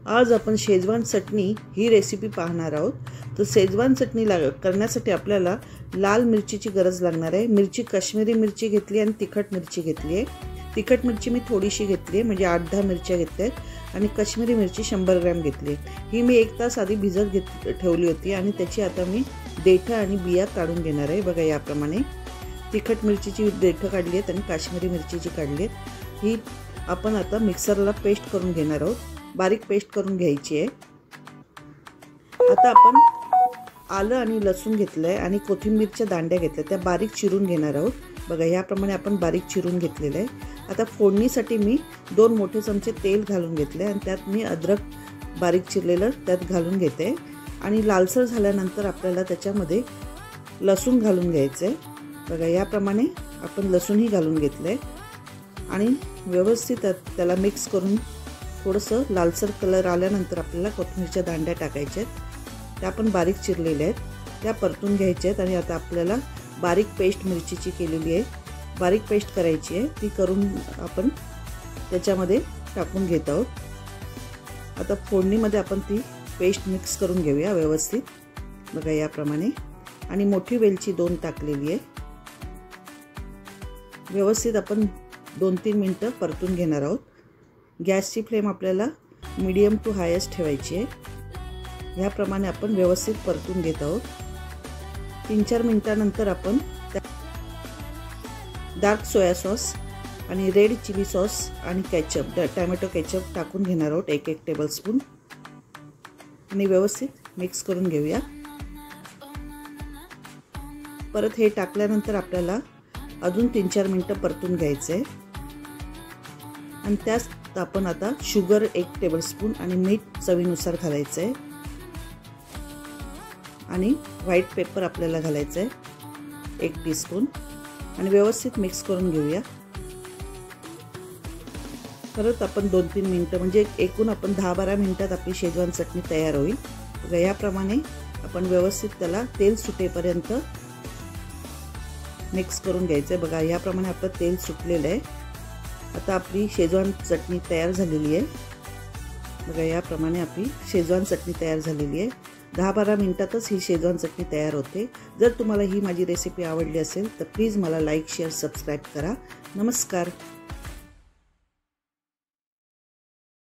आज आपण शेजवान चटणी ही रेसिपी पाहणार आहोत। तर शेजवान चटणी करण्यासाठी आपल्याला लाल मिरचीची गरज लागणार आहे। मिरची काश्मीरी मिरची घेतली आणि तिखट मिरची घेतली आहे। तिखट मिरची मी थोडीशी घेतली आहे, म्हणजे 8-10 मिरच्या घेतल्यात आणि काश्मीरी मिरची 100 ग्रॅम घेतली। ही मी 1 तास आधी भिजत ठेवली होती आणि त्याची आता मी देठ आणि बिया काढून घेणार आहे। बघा याप्रमाणे तिखट मिरचीची देठ काढली आहेत आणि काश्मीरी मिरचीची काढली आहेत। ही आपण आता मिक्सरला पेस्ट करून घेणार आहोत, बारीक पेस्ट करून घ्यायची आहे। आता आपण आलं आणि लसूण घेतलंय आणि कोथिंबीरच्या दांड्या घेतल्या, त्या बारीक चिरून घेणार आहोत। बघा याप्रमाणे आपण बारीक चिरून घेतलेलं आहे। आता फोडणीसाठी मी 2 मोठे चमचे तेल घालून घेतले आणि त्यात मी अद्रक बारीक चिरलेलं त्यात घालून घेते आणि लालसर झाल्यानंतर आपल्याला त्याच्यामध्ये लसूण घालून घ्यायचं आहे। बघा याप्रमाणे आपण लसूणही घालून घेतलंय आणि व्यवस्थित त्याला मिक्स करून थोडंसं लालसर कलर आल्यानंतर आपल्याला कोथिंबीरच्या दांड्या टाकायच्या आहेत, त्या आपण बारीक चिरलेल्या आहेत, त्या परतून घ्यायच्या आहेत। आणि आता आपल्याला बारीक पेस्ट मिरचीची केलेली आहे, बारीक पेस्ट करायची आहे, ती करून आपण त्याच्यामध्ये टाकून घेत आहोत। आता फोडणीमध्ये आपण ती पेस्ट मिक्स करून घेऊया व्यवस्थित। बघा याप्रमाणे आणि मोठी वेलची 2 टाकलेली आहे। व्यवस्थित आपण 2-3 मिनिटं परतून घेणार आहोत। गॅसची फ्लेम आपल्याला मीडियम टू हायस्ट ठेवायची आहे। याप्रमाणे आपण व्यवस्थित परतून घेत आहोत। 3-4 मिनिटांनंतर आपण डार्क सोया सॉस आणि रेड चिली सॉस आणि केचप टोमॅटो केचप टाकून घेणार आहोत, 1-1 टेबलस्पून आणि व्यवस्थित मिक्स करून घेऊया। परत हे टाकल्यानंतर आपल्याला अजून 3-4 मिनिटं परतून घ्यायचं आहे आणि त्यात आपण आता शुगर 1 टेबलस्पून आणि मीठ चवीनुसार घालायचं आहे आणि व्हाईट पेपर आपल्याला घालायचं आहे 1 टीस्पून आणि व्यवस्थित मिक्स करून घेऊया। परत आपण 2-3 मिनिटं म्हणजे एकूण आपण 10-12 मिनिटात आपली शेजवान चटणी तयार होईल। याप्रमाणे आपण व्यवस्थित त्याला तेल सुटेपर्यंत मिक्स करून घ्यायचं आहे। बघा याप्रमाणे आपलं तेल सुटलेलं आहे। आता आपली शेजवान चटणी तयार झालेली आहे। बघा याप्रमाणे आपली शेजवान चटणी तयार झालेली आहे। 10-12 मिनिटातच ही शेजवान चटणी तयार होते। जर तुम्हाला ही माझी रेसिपी आवडली असेल तर प्लीज मला लाईक, शेअर, सबस्क्राईब करा। नमस्कार।